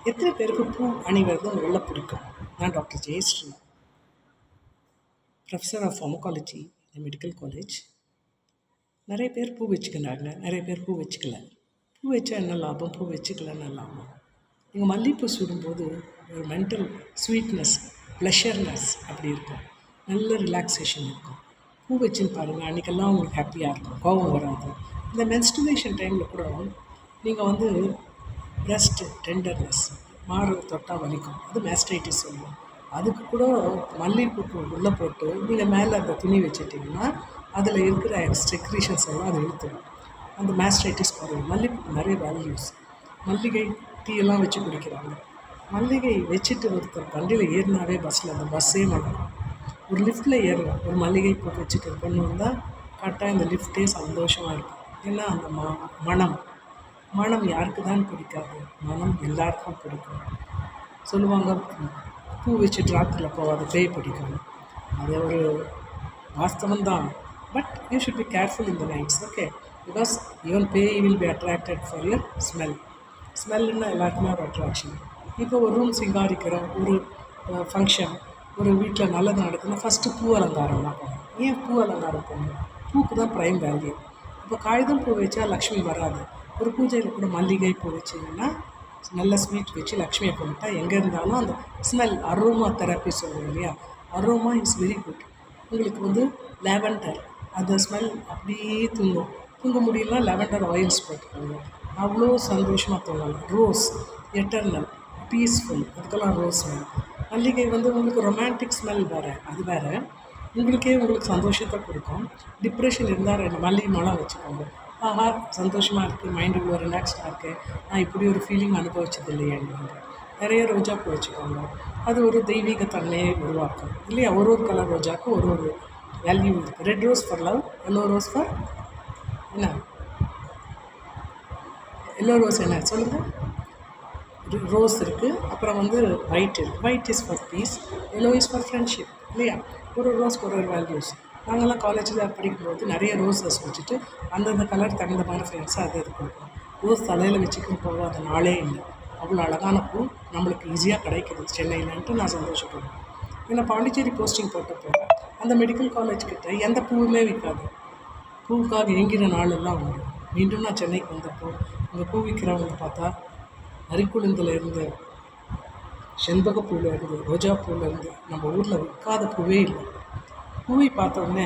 எத்தனை பேருக்கு பூ அணிவது முதல்ல பிடிக்கும்? நான் doctor Jayashree, professor of pharmacology இந்த மெடிக்கல் காலேஜ். நிறைய பேர் பூ வச்சுக்கிறாங்க, நிறைய பேர் பூ வச்சுக்கல. பூ வச்சா என்ன லாபம், பூ வச்சுக்கலன்னு லாபம்? நீங்கள் மல்லிகைப்பூ சுடும்போது ஒரு மென்டல் ஸ்வீட்னஸ், ப்ளஷர்னஸ் அப்படி இருக்கும், நல்ல ரிலாக்ஸேஷன் இருக்கும். பூ வச்சுன்னு பாருங்கள், அன்றைக்கெல்லாம் உங்களுக்கு ஹாப்பியாக இருக்கும், கோபம் வராது. இந்த மென்ஸ்ட்ருவேஷன் டைமில் கூட நீங்கள் பிரஸ்ட் டெண்டர்னஸ், மாறு தொட்டால் வலிக்கும், அது மேஸ்டைட்டிஸ் சொல்லுவோம். அதுக்கு கூட மல்லிகைப்பூ உள்ளே போட்டு நீங்கள் மேலே அந்த துணி வச்சுட்டிங்கன்னா அதில் இருக்கிற செக்ரீஷன்ஸ் எல்லாம் அது இழுத்துடும், அந்த மேஸ்டைட்டிஸ் குறையும். மல்லிகைப்பூ நிறைய வேல்யூஸ். மல்லிகை டீயெல்லாம் வச்சு குடிக்கிறாங்க. மல்லிகை வச்சுட்டு ஒருத்தர் வண்டியில் ஏறினாவே பஸ்ஸில் அந்த பஸ்ஸே மாட்டோம். ஒரு லிஃப்ட்டில் ஏறும், ஒரு மல்லிகைப்பூ வச்சுட்டு கொண்டு வந்தால் கரெக்டாக இந்த லிஃப்ட்டே சந்தோஷமாக இருக்கும். ஏன்னா அந்த மனம் யாருக்கு தான் பிடிக்காது? மனம் எல்லாருக்கும் பிடிக்கும். சொல்லுவாங்க, பூ வச்சுட்டு ராத்திரியில் போகாது, பேய் பிடிக்கும். அது ஒரு வாஸ்தவம்தான். But you should be careful in the nights, okay? Because even பேய் will be attracted for your smell. ஸ்மெல்லுன்னா எல்லாருக்குமே ஒரு அட்ராக்ஷன். இப்போ ஒரு ரூம் சிங்காரிக்கிறோம், ஒரு ஃபங்க்ஷன், ஒரு வீட்டில் நல்லது நடக்குதுன்னா ஃபஸ்ட்டு பூ அலங்காரம் தான் போகணும். ஏன் பூ அலங்காரம் போகணும்? பூக்கு தான் ப்ரைம் வேல்யூ. இப்போ காகிதம் பூ வச்சா லக்ஷ்மி வராது. ஒரு பூஜையில் கூட மல்லிகை பூ வச்சிங்கன்னா நல்ல ஸ்வீட் வச்சு லக்ஷ்மியை கும்பிட்டா எங்கே இருந்தாலும் அந்த ஸ்மெல், அரோமா தெரப்பி சொல்லுவோம் இல்லையா, அரோமா இஸ் வெரி குட். உங்களுக்கு லாவெண்டர், அந்த ஸ்மெல் அப்படியே தூங்க முடியலன்னா லாவெண்டர் ஆயில்ஸ் போட்டுக்கோங்க, அவ்வளோ சந்தோஷமாக தூங்கலாம். ரோஸ் எட்டர்னல், பீஸ்ஃபுல், அதுக்கெல்லாம் ரோஸ் ஸ்மெல். மல்லிகை உங்களுக்கு ரொமான்டிக் ஸ்மெல் வேறு, அது வேறு. உங்களுக்கு சந்தோஷத்தை கொடுக்கும். டிப்ரெஷன் இருந்தால் 2 மல்லிகை மலம் வச்சுக்கோங்க. ஆஹா, சந்தோஷமாக இருக்குது, மைண்டு இவ்வளோ ரிலாக்ஸ்டாக இருக்குது, நான் இப்படி ஒரு ஃபீலிங் அனுபவிச்சது இல்லையே. நிறைய ரோஜாப்பூ வச்சுக்கோங்க, அது ஒரு தெய்வீக தன்மையை உருவாக்கும் இல்லையா? ஒரு கலர் ரோஜாவுக்கு ஒரு வேல்யூ இருக்குது. Red rose for love, yellow rose for என்ன? எல்லோ ரோஸ் என்ன சொல்லுங்கள்? ரோஸ் இருக்குது. அப்புறம் ஒயிட் இருக்குது. White is for peace, yellow is for friendship இல்லையா? ஒரு ரோஸ்க்கு ஒரு வேல்யூஸ். நாங்கள்லாம் காலேஜில் படிக்கும்போது நிறைய ரோஸஸ் வச்சுட்டு அந்தந்த கலர் தகுந்த மாதிரி ஃப்ரெண்ட்ஸாக அது கொடுப்போம். ரோஸ் தலையில் வச்சுக்கின்னு போகாத நாளே இல்லை. அவ்வளோ அழகான பூ நம்மளுக்கு ஈஸியாக கிடைக்கிது சென்னையிலன்ட்டு நான் சந்தோஷப்படுவேன். ஏன்னா பாண்டிச்சேரி போஸ்டிங் போட்டப்போ அந்த மெடிக்கல் காலேஜ்கிட்ட எந்த பூவுமே விற்காது. பூவுக்காக ஏங்கிற நாளெல்லாம் உண்டு. மீண்டும் நான் சென்னைக்கு வந்தப்போ அங்கே பூ விற்கிறவங்க பார்த்தா அரிக்குழுந்துலேருந்து, செண்பகப்பூலேருந்து, ரோஜா பூலேருந்து நம்ம ஊரில் விற்காத பூவே இல்லை. பூவை பார்த்தோன்னே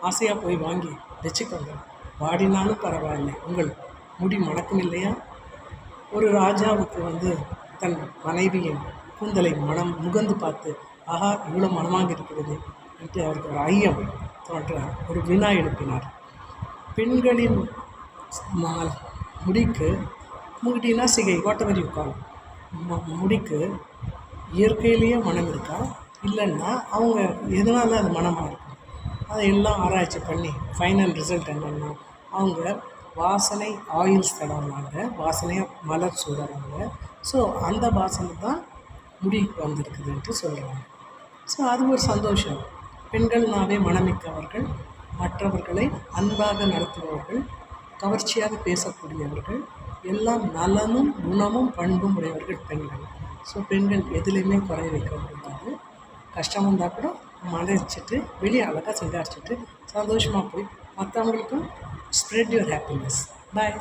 ஆசையாக போய் வாங்கி வச்சுக்கோங்க. வாடினாலும் பரவாயில்லை, உங்கள் முடி மணக்கும் இல்லையா? ஒரு ராஜாவுக்கு தன் மனைவியின் கூந்தலை முகந்து பார்த்து, ஆஹா இவ்வளோ மனமாக இருக்கிறது என்று அவருக்கு ஒரு ஐயம் தோன்ற ஒரு வினா எழுப்பினார். பெண்களின் முடினா சிகை, வாட்டவர் யூ கால், முடிக்கு இயற்கையிலேயே மனம் இருக்கா, இல்லைன்னா அவங்க எதனால் அது மனமாக இருக்கும்? அதை எல்லாம் ஆராய்ச்சி பண்ணி ஃபைனல் ரிசல்ட் என்னென்னா அவங்க வாசனை ஆயில்ஸ் தடவுறாங்க, வாசனையாக மலர் சூடுறாங்க. ஸோ அந்த வாசனை தான் முடிக்கு வந்திருக்குதுன்ட்டு சொல்கிறாங்க. ஸோ அது ஒரு சந்தோஷம். பெண்கள்னாவே மனமிக்கவர்கள், மற்றவர்களை அன்பாக நடத்துபவர்கள், கவர்ச்சியாக பேசக்கூடியவர்கள், எல்லாம் நலமும் குணமும் பண்பும் உடையவர்கள் பெண்கள். ஸோ பெண்கள் எதுலேயுமே குறை வைக்கக்கூடாது. கஷ்டம் வந்தால் கூட மறைச்சிட்டு வெளியே அழகாக சிங்காரிச்சிட்டு சந்தோஷமாக போய் மற்றவங்களுக்கும் ஸ்ப்ரெட் யுவர் ஹாப்பினஸ். பாய்.